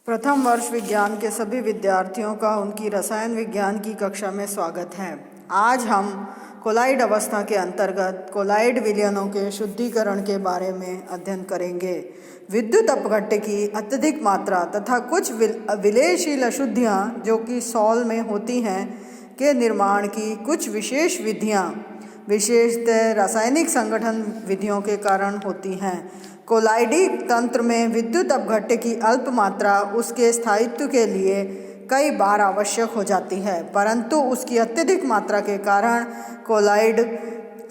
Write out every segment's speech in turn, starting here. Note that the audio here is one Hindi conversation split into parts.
प्रथम वर्ष विज्ञान के सभी विद्यार्थियों का उनकी रसायन विज्ञान की कक्षा में स्वागत है। आज हम कोलाइड अवस्था के अंतर्गत कोलाइड विलयनों के शुद्धिकरण के बारे में अध्ययन करेंगे। विद्युत अपघट्य की अत्यधिक मात्रा तथा कुछ विलयशील अशुद्धियाँ जो कि सॉल में होती हैं के निर्माण की कुछ विशेष विधियाँ विशेषतः रासायनिक संगठन विधियों के कारण होती हैं। कोलाइडिक तंत्र में विद्युत अपघट्य की अल्प मात्रा उसके स्थायित्व के लिए कई बार आवश्यक हो जाती है, परंतु उसकी अत्यधिक मात्रा के कारण कोलाइड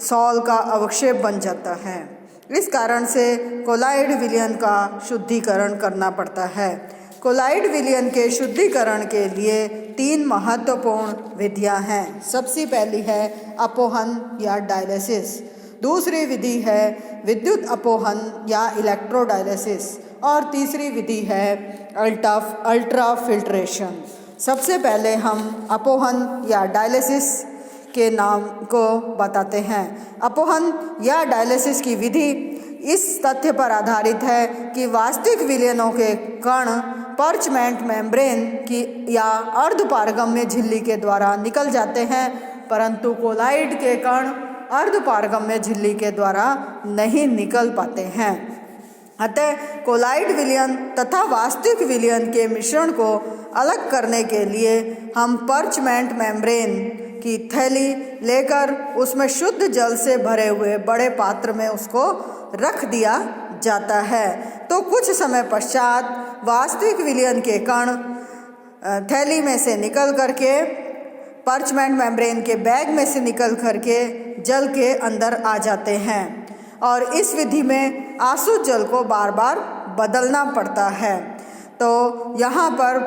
सॉल का अवक्षेप बन जाता है। इस कारण से कोलाइड विलयन का शुद्धिकरण करना पड़ता है। कोलाइड विलयन के शुद्धिकरण के लिए 3 महत्वपूर्ण विधियां हैं। सबसे पहली है अपोहन या डायलिसिस, दूसरी विधि है विद्युत अपोहन या इलेक्ट्रोडायलिसिस और तीसरी विधि है अल्ट्रा फिल्ट्रेशन। सबसे पहले हम अपोहन या डायलिसिस के नाम को बताते हैं। अपोहन या डायलिसिस की विधि इस तथ्य पर आधारित है कि वास्तविक विलयनों के कण पर्चमेंट मेम्ब्रेन की या अर्धपारगम्य झिल्ली के द्वारा निकल जाते हैं, परंतु कोलाइड के कण अर्धपारगम्य झिल्ली के द्वारा नहीं निकल पाते हैं। अतः कोलाइड विलयन तथा वास्तविक विलयन के मिश्रण को अलग करने के लिए हम पर्चमेंट मेम्ब्रेन की थैली लेकर उसमें शुद्ध जल से भरे हुए बड़े पात्र में उसको रख दिया जाता है। तो कुछ समय पश्चात वास्तविक विलयन के कण थैली में से निकल करके पर्चमेंट मेम्ब्रेन के बैग में से निकल करके जल के अंदर आ जाते हैं और इस विधि में आसुत जल को बार बार बदलना पड़ता है। तो यहाँ पर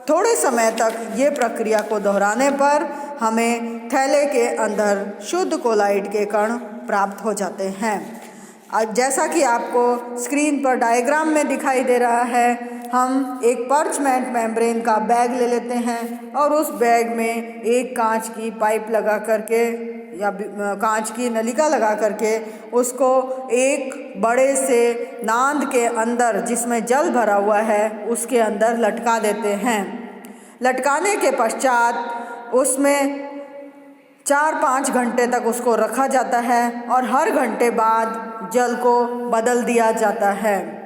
थोड़े समय तक ये प्रक्रिया को दोहराने पर हमें थैले के अंदर शुद्ध कोलाइड के कण प्राप्त हो जाते हैं। जैसा कि आपको स्क्रीन पर डायग्राम में दिखाई दे रहा है, हम एक पर्चमेंट मेम्ब्रेन का बैग ले लेते हैं और उस बैग में एक कांच की पाइप लगा करके या कांच की नलिका लगा करके उसको एक बड़े से नांद के अंदर जिसमें जल भरा हुआ है उसके अंदर लटका देते हैं। लटकाने के पश्चात उसमें 4-5 घंटे तक उसको रखा जाता है और हर घंटे बाद जल को बदल दिया जाता है।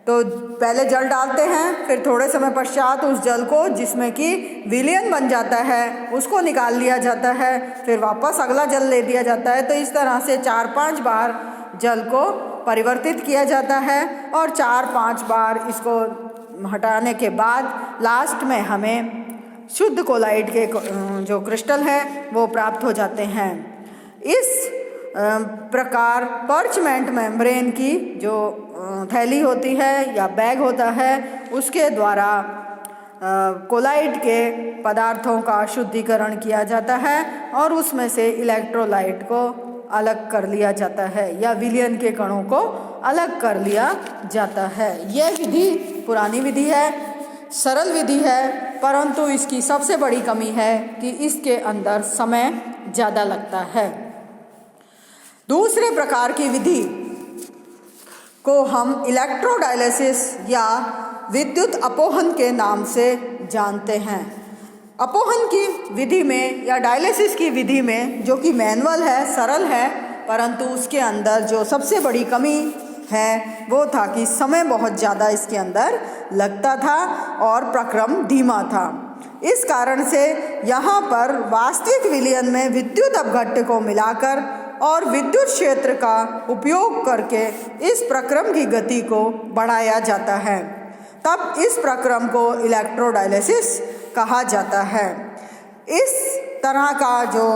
तो पहले जल डालते हैं, फिर थोड़े समय पश्चात उस जल को जिसमें कि विलयन बन जाता है उसको निकाल लिया जाता है, फिर वापस अगला जल ले दिया जाता है। तो इस तरह से 4-5 बार जल को परिवर्तित किया जाता है और 4-5 बार इसको हटाने के बाद लास्ट में हमें शुद्ध कोलाइड के जो क्रिस्टल है वो प्राप्त हो जाते हैं। इस प्रकार पर्चमेंट मेम्ब्रेन की जो थैली होती है या बैग होता है उसके द्वारा कोलाइड के पदार्थों का शुद्धिकरण किया जाता है और उसमें से इलेक्ट्रोलाइट को अलग कर लिया जाता है या विलयन के कणों को अलग कर लिया जाता है। यह विधि पुरानी विधि है, सरल विधि है, परंतु इसकी सबसे बड़ी कमी है कि इसके अंदर समय ज़्यादा लगता है। दूसरे प्रकार की विधि को हम इलेक्ट्रोडायलिसिस या विद्युत अपोहन के नाम से जानते हैं। अपोहन की विधि में या डायलिसिस की विधि में जो कि मैनुअल है, सरल है, परंतु उसके अंदर जो सबसे बड़ी कमी है वो था कि समय बहुत ज़्यादा इसके अंदर लगता था और प्रक्रम धीमा था। इस कारण से यहाँ पर वास्तविक विलयन में विद्युत अपघट्य को मिलाकर और विद्युत क्षेत्र का उपयोग करके इस प्रक्रम की गति को बढ़ाया जाता है। तब इस प्रक्रम को इलेक्ट्रोडायलिसिस कहा जाता है। इस तरह का जो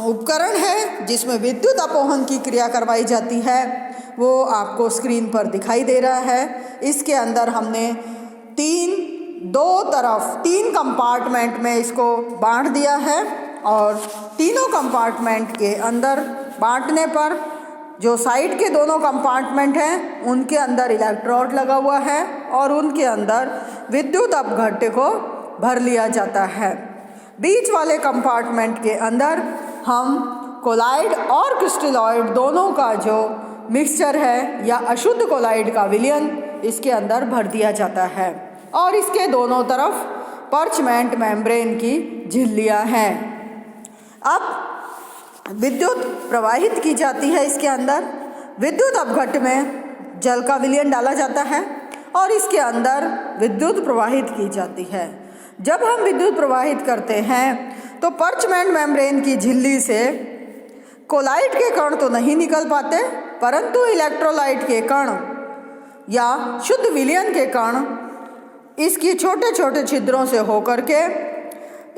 उपकरण है जिसमें विद्युत अपोहन की क्रिया करवाई जाती है वो आपको स्क्रीन पर दिखाई दे रहा है। इसके अंदर हमने 3 कंपार्टमेंट में इसको बांट दिया है और तीनों कंपार्टमेंट के अंदर बांटने पर जो साइड के दोनों कंपार्टमेंट हैं उनके अंदर इलेक्ट्रोड लगा हुआ है और उनके अंदर विद्युत अपघट्य को भर लिया जाता है। बीच वाले कंपार्टमेंट के अंदर हम कोलाइड और क्रिस्टलॉइड दोनों का जो मिक्सचर है या अशुद्ध कोलाइड का विलयन इसके अंदर भर दिया जाता है। और इसके दोनों तरफ पर्चमेंट मेम्ब्रेन की झिल्लियाँ हैं। अब विद्युत प्रवाहित की जाती है इसके अंदर। विद्युत अपघट्ट में जल का विलयन डाला जाता है और इसके अंदर विद्युत प्रवाहित की जाती है। जब हम विद्युत प्रवाहित करते हैं तो पर्चमेंट मेम्ब्रेन की झिल्ली से कोलाइड के कण तो नहीं निकल पाते, परंतु इलेक्ट्रोलाइट के कण या शुद्ध विलयन के कण इसकी छोटे छोटे छिद्रों से होकर के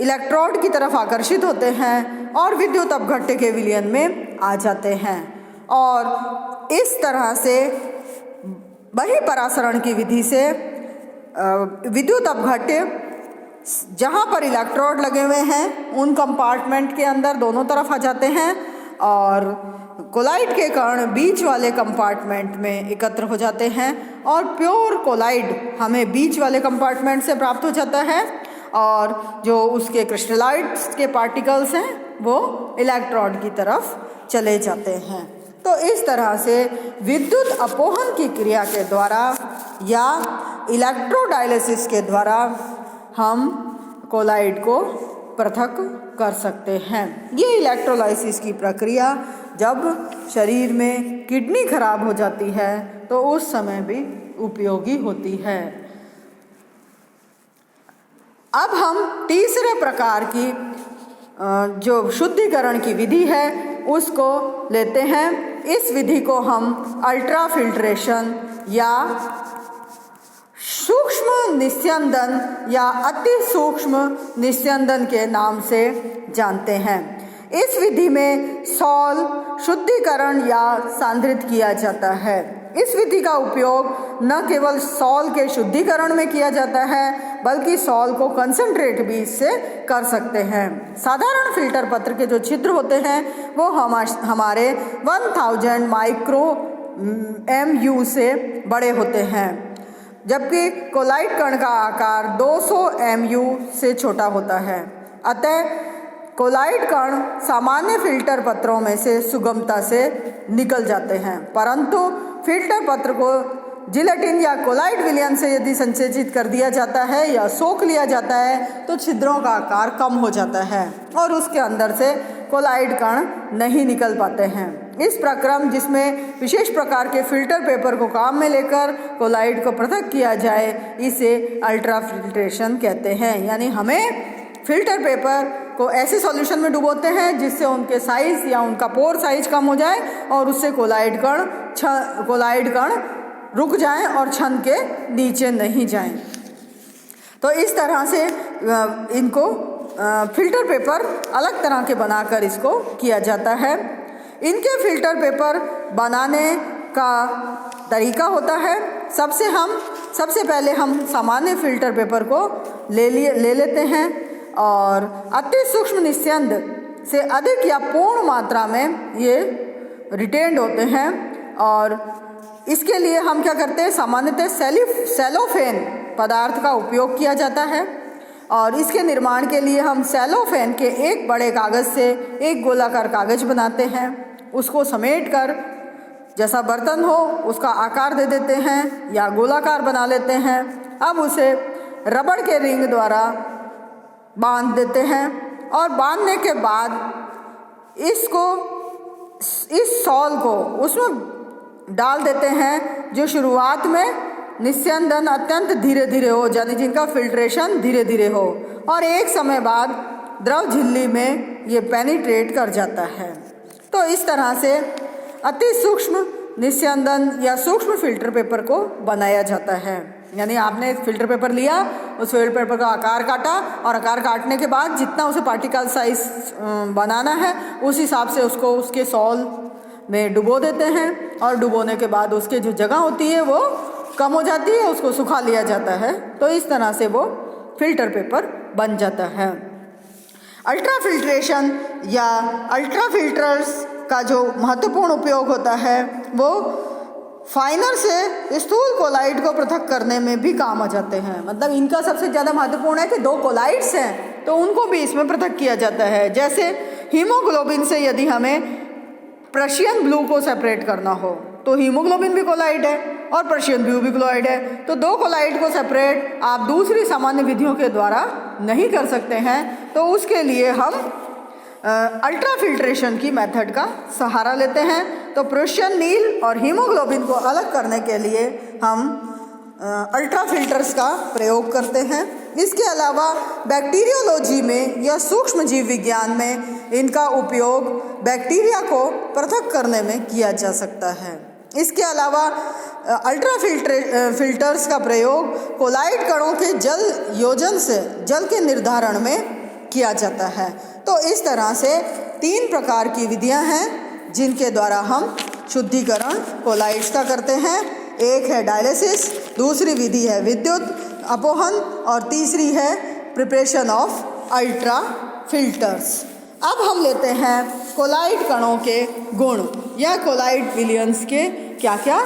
इलेक्ट्रोड की तरफ आकर्षित होते हैं और विद्युत अपघट्ट के विलयन में आ जाते हैं। और इस तरह से बहिःपरासरण की विधि से विद्युत अपघट्ट जहाँ पर इलेक्ट्रोड लगे हुए हैं उन कंपार्टमेंट के अंदर दोनों तरफ आ जाते हैं और कोलाइड के कण बीच वाले कंपार्टमेंट में एकत्र हो जाते हैं और प्योर कोलाइड हमें बीच वाले कंपार्टमेंट से प्राप्त हो जाता है और जो उसके क्रिस्टलाइट्स के पार्टिकल्स हैं वो इलेक्ट्रोड की तरफ चले जाते हैं। तो इस तरह से विद्युत अपोहन की क्रिया के द्वारा या इलेक्ट्रोडायलिसिस के द्वारा हम कोलाइड को पृथक कर सकते हैं। ये इलेक्ट्रोलाइसिस की प्रक्रिया जब शरीर में किडनी खराब हो जाती है तो उस समय भी उपयोगी होती है। अब हम तीसरे प्रकार की जो शुद्धिकरण की विधि है उसको लेते हैं। इस विधि को हम अल्ट्राफिल्ट्रेशन या सूक्ष्म निस्यंदन या अति सूक्ष्म निस्यंदन के नाम से जानते हैं। इस विधि में सॉल शुद्धिकरण या सांद्रित किया जाता है। इस विधि का उपयोग न केवल सॉल के शुद्धिकरण में किया जाता है बल्कि सॉल को कंसंट्रेट भी इससे कर सकते हैं। साधारण फिल्टर पत्र के जो छिद्र होते हैं वो हमारे 1000 माइक्रो MU से बड़े होते हैं, जबकि कोलाइड कण का आकार 200 MU से छोटा होता है। अतः कोलाइड कण सामान्य फिल्टर पत्रों में से सुगमता से निकल जाते हैं, परंतु फिल्टर पत्र को जिलेटिन या कोलाइड विलयन से यदि संसेचित कर दिया जाता है या सोख लिया जाता है तो छिद्रों का आकार कम हो जाता है और उसके अंदर से कोलाइड कण नहीं निकल पाते हैं। इस प्रक्रम जिसमें विशेष प्रकार के फिल्टर पेपर को काम में लेकर कोलाइड को पृथक किया जाए इसे अल्ट्राफिल्ट्रेशन कहते हैं। यानी हमें फिल्टर पेपर को ऐसे सॉल्यूशन में डुबोते हैं जिससे उनके साइज या उनका पोर साइज कम हो जाए और उससे कोलाइड कण रुक जाएं और छन के नीचे नहीं जाएं। तो इस तरह से इनको फिल्टर पेपर अलग तरह के बनाकर इसको किया जाता है। इनके फिल्टर पेपर बनाने का तरीका होता है, सबसे पहले हम सामान्य फिल्टर पेपर को ले लेते हैं और अति सूक्ष्म निस्यंद से अधिक या पूर्ण मात्रा में ये रिटेन्ड होते हैं और इसके लिए हम क्या करते हैं, सामान्यतः सेलोफेन पदार्थ का उपयोग किया जाता है और इसके निर्माण के लिए हम सेलोफेन के एक बड़े कागज़ से एक गोलाकार कागज़ बनाते हैं, उसको समेटकर जैसा बर्तन हो उसका आकार दे देते हैं या गोलाकार बना लेते हैं। अब उसे रबड़ के रिंग द्वारा बांध देते हैं और बांधने के बाद इस सॉल को उसमें डाल देते हैं जो शुरुआत में निस्यंदन अत्यंत धीरे धीरे हो, यानी जिनका फिल्ट्रेशन धीरे धीरे हो और एक समय बाद द्रव झिल्ली में ये पेनिट्रेट कर जाता है। तो इस तरह से अति सूक्ष्म निस्यंदन या सूक्ष्म फिल्टर पेपर को बनाया जाता है। यानी आपने फिल्टर पेपर लिया, उस फिल्टर पेपर का आकार काटा और आकार काटने के बाद जितना उसे पार्टिकल साइज बनाना है उस हिसाब से उसको उसके सॉल में डुबो देते हैं और डुबोने के बाद उसके जो जगह होती है वो कम हो जाती है, उसको सुखा लिया जाता है। तो इस तरह से वो फिल्टर पेपर बन जाता है। अल्ट्राफिल्ट्रेशन या अल्ट्राफिल्टर्स का जो महत्वपूर्ण उपयोग होता है वो फाइनर से स्थूल कोलाइड को पृथक करने में भी काम आ जाते हैं। मतलब इनका सबसे ज़्यादा महत्वपूर्ण है कि दो कोलाइड्स हैं तो उनको भी इसमें पृथक किया जाता है। जैसे हीमोग्लोबिन से यदि हमें प्रशियन ब्लू को सेपरेट करना हो तो हीमोग्लोबिन भी कोलाइड है, और पर्शियन ब्लू भी कोलॉइड है। तो दो कोलॉइड को सेपरेट आप दूसरी सामान्य विधियों के द्वारा नहीं कर सकते हैं, तो उसके लिए हम अल्ट्रा फिल्ट्रेशन की मेथड का सहारा लेते हैं। तो प्रूशियन नील और हीमोग्लोबिन को अलग करने के लिए हम अल्ट्रा फिल्टर्स का प्रयोग करते हैं। इसके अलावा बैक्टीरियोलॉजी में या सूक्ष्म जीव विज्ञान में इनका उपयोग बैक्टीरिया को पृथक करने में किया जा सकता है। इसके अलावा अल्ट्रा फिल्टर्स का प्रयोग कोलॉइड कणों के जल योजन से जल के निर्धारण में किया जाता है। तो इस तरह से 3 प्रकार की विधियां हैं जिनके द्वारा हम शुद्धिकरण कोलॉइड्स का करते हैं। एक है डायलिसिस, दूसरी विधि है विद्युत अपोहन और तीसरी है प्रिपरेशन ऑफ अल्ट्रा फिल्टर्स। अब हम लेते हैं कोलॉइड कणों के गुण या कोलॉइड विलियंस के क्या क्या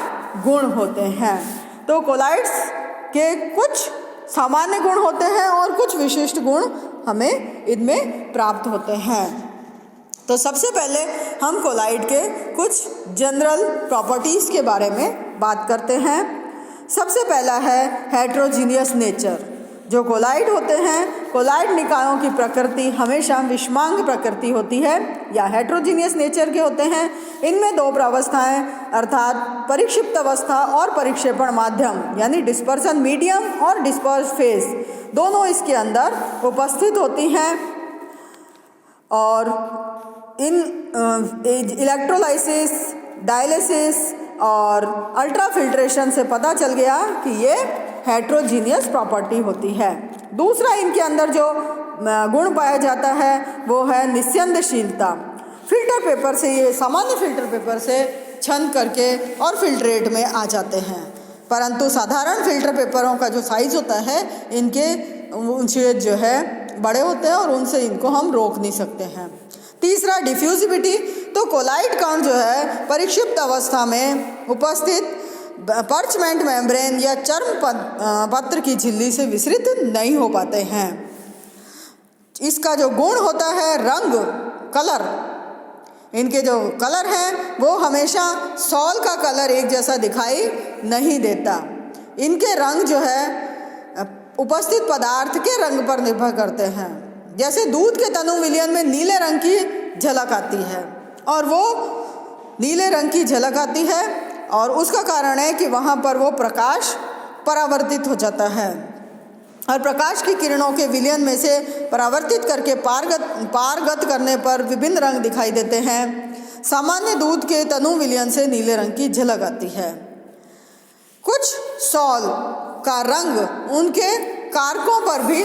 गुण होते हैं। तो कोलॉइड्स के कुछ सामान्य गुण होते हैं और कुछ विशिष्ट गुण हमें इनमें प्राप्त होते हैं। तो सबसे पहले हम कोलॉइड के कुछ जनरल प्रॉपर्टीज़ के बारे में बात करते हैं। सबसे पहला है हेट्रोजीनियस नेचर। जो कोलॉइड होते हैं, कोलॉइड निकायों की प्रकृति हमेशा विषमांग प्रकृति होती है या हेट्रोजीनियस नेचर के होते हैं। इनमें 2 प्रावस्थाएं अर्थात परिक्षिप्त अवस्था और परिक्षेपण माध्यम यानी डिस्पर्सन मीडियम और डिस्पर्स फेज दोनों इसके अंदर उपस्थित होती हैं। और इन इलेक्ट्रोलाइसिस, डायलिसिस और अल्ट्रा फिल्ट्रेशन से पता चल गया कि ये हेट्रोजीनियस प्रॉपर्टी होती है। दूसरा इनके अंदर जो गुण पाया जाता है वो है निस्यंदशीलता। फिल्टर पेपर से, ये सामान्य फिल्टर पेपर से छन करके और फिल्ट्रेट में आ जाते हैं, परंतु साधारण फिल्टर पेपरों का जो साइज़ होता है इनके छेद जो है बड़े होते हैं और उनसे इनको हम रोक नहीं सकते हैं। तीसरा डिफ्यूजिविटी। तो कोलॉइड कण जो है परिक्षिप्त अवस्था में उपस्थित पर्चमेंट मेम्ब्रेन या चर्म पत्र की झिल्ली से विसरित नहीं हो पाते हैं। इसका जो गुण होता है रंग, कलर, इनके जो कलर हैं वो हमेशा सॉल का कलर एक जैसा दिखाई नहीं देता। इनके रंग जो है उपस्थित पदार्थ के रंग पर निर्भर करते हैं। जैसे दूध के तनु विलयन में नीले रंग की झलक आती है और वो नीले रंग की झलक आती है और उसका कारण है कि वहाँ पर वो प्रकाश परावर्तित हो जाता है और प्रकाश की किरणों के विलयन में से परावर्तित करके पारगत करने पर विभिन्न रंग दिखाई देते हैं। सामान्य दूध के तनु विलयन से नीले रंग की झलक आती है। कुछ सॉल का रंग उनके कारकों पर भी,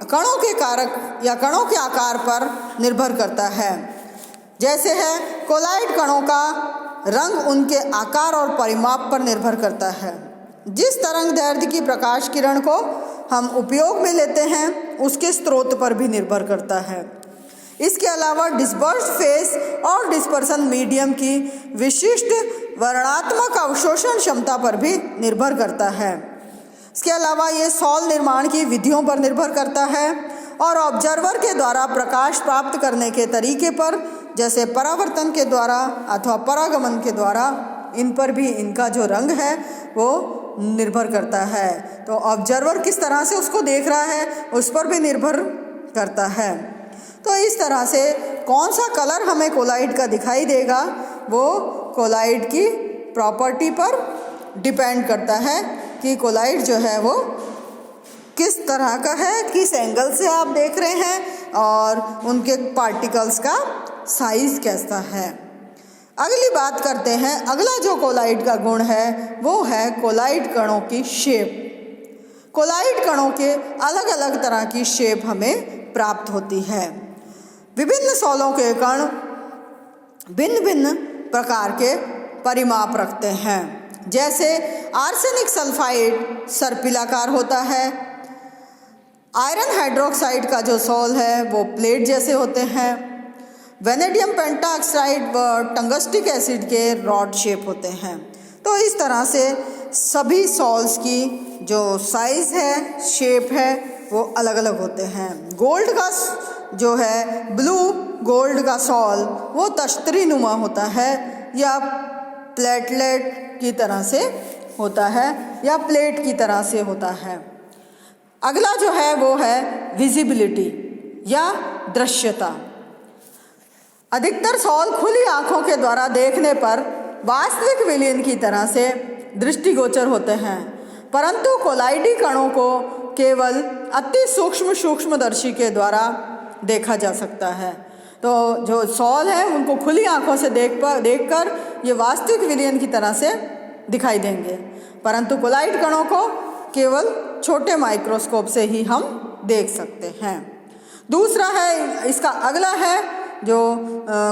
कणों के कारक या कणों के आकार पर निर्भर करता है। जैसे है कोलॉइड कणों का रंग उनके आकार और परिमाप पर निर्भर करता है। जिस तरंगदैर्घ्य की प्रकाश किरण को हम उपयोग में लेते हैं उसके स्रोत पर भी निर्भर करता है। इसके अलावा डिस्पर्स्ड फेस और डिस्पर्सन मीडियम की विशिष्ट वर्णात्मक अवशोषण क्षमता पर भी निर्भर करता है। इसके अलावा ये सॉल निर्माण की विधियों पर निर्भर करता है और ऑब्जर्वर के द्वारा प्रकाश प्राप्त करने के तरीके पर, जैसे परावर्तन के द्वारा अथवा परागमन के द्वारा, इन पर भी इनका जो रंग है वो निर्भर करता है। तो ऑब्जर्वर किस तरह से उसको देख रहा है उस पर भी निर्भर करता है। तो इस तरह से कौन सा कलर हमें कोलॉइड का दिखाई देगा वो कोलॉइड की प्रॉपर्टी पर डिपेंड करता है कि कोलॉइड जो है वो किस तरह का है, किस एंगल से आप देख रहे हैं और उनके पार्टिकल्स का साइज कैसा है। अगली बात करते हैं, अगला जो कोलॉइड का गुण है वो है कोलॉइड कणों की शेप। कोलॉइड कणों के अलग अलग तरह की शेप हमें प्राप्त होती है। विभिन्न सॉलों के कण भिन्न भिन्न प्रकार के परिमाप रखते हैं। जैसे आर्सेनिक सल्फाइड सर्पिलाकार होता है, आयरन हाइड्रोक्साइड का जो सॉल है वो प्लेट जैसे होते हैं, वेनेडियम पेंटाऑक्साइड व टंगस्टिक एसिड के रॉड शेप होते हैं। तो इस तरह से सभी सॉल्स की जो साइज़ है, शेप है, वो अलग अलग होते हैं। गोल्ड का जो है, ब्लू गोल्ड का सॉल वो तश्तरी नुमा होता है या प्लेटलेट की तरह से होता है या प्लेट की तरह से होता है। अगला जो है वो है विजिबिलिटी या दृश्यता। अधिकतर सॉल खुली आंखों के द्वारा देखने पर वास्तविक विलयन की तरह से दृष्टिगोचर होते हैं, परंतु कोलाइडी कणों को केवल अति सूक्ष्मदर्शी के द्वारा देखा जा सकता है। तो जो सॉल है उनको खुली आंखों से देखकर ये वास्तविक विलयन की तरह से दिखाई देंगे, परंतु कोलाइड कणों को केवल छोटे माइक्रोस्कोप से ही हम देख सकते हैं। दूसरा है, इसका अगला है जो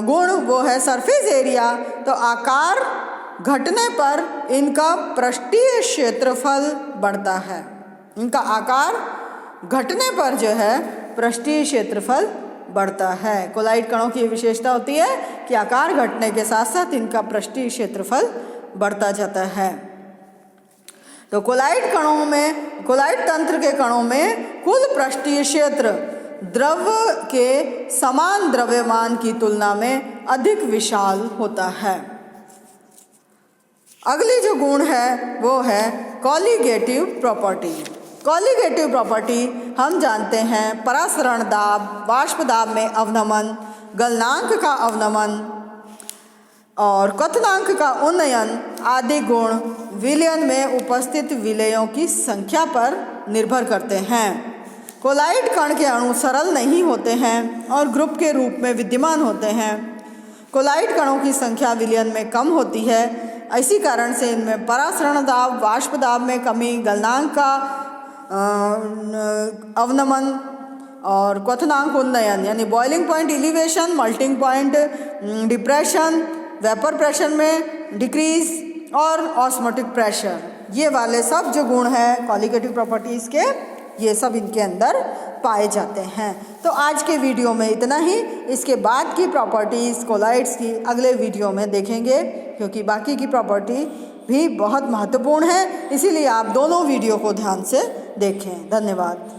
गुण वो है सरफेस एरिया। तो आकार घटने पर इनका पृष्ठीय क्षेत्रफल बढ़ता है। इनका आकार घटने पर जो है पृष्ठीय क्षेत्रफल बढ़ता है। कोलाइड कणों की विशेषता होती है कि आकार घटने के साथ साथ इनका पृष्ठीय क्षेत्रफल बढ़ता जाता है। तो कोलाइड तंत्र के कणों में कुल पृष्ठीय क्षेत्र द्रव के समान द्रव्यमान की तुलना में अधिक विशाल होता है। अगली जो गुण है वो है कॉलिगेटिव प्रॉपर्टी। कॉलिगेटिव प्रॉपर्टी हम जानते हैं परासरण दाब, वाष्प दाब में अवनमन, गलनांक का अवनमन और क्वथनांक का उन्नयन आदि गुण विलयन में उपस्थित विलेयों की संख्या पर निर्भर करते हैं। कोलाइड कण के अणु सरल नहीं होते हैं और ग्रुप के रूप में विद्यमान होते हैं। कोलाइड कणों की संख्या विलयन में कम होती है। इसी कारण से इनमें परासरण दाब, वाष्प दाब में कमी, गलनांक का अवनमन और क्वथनांक उन्नयन यानी boiling point elevation, melting point depression, vapour pressure में डिक्रीज और ऑस्मोटिक प्रेशर, ये वाले सब जो गुण हैं कॉलिगेटिव प्रॉपर्टीज़ के, ये सब इनके अंदर पाए जाते हैं। तो आज के वीडियो में इतना ही। इसके बाद की प्रॉपर्टीज़ कोलाइड्स की अगले वीडियो में देखेंगे, क्योंकि बाकी की प्रॉपर्टी भी बहुत महत्वपूर्ण है। इसीलिए आप दोनों वीडियो को ध्यान से देखें। धन्यवाद।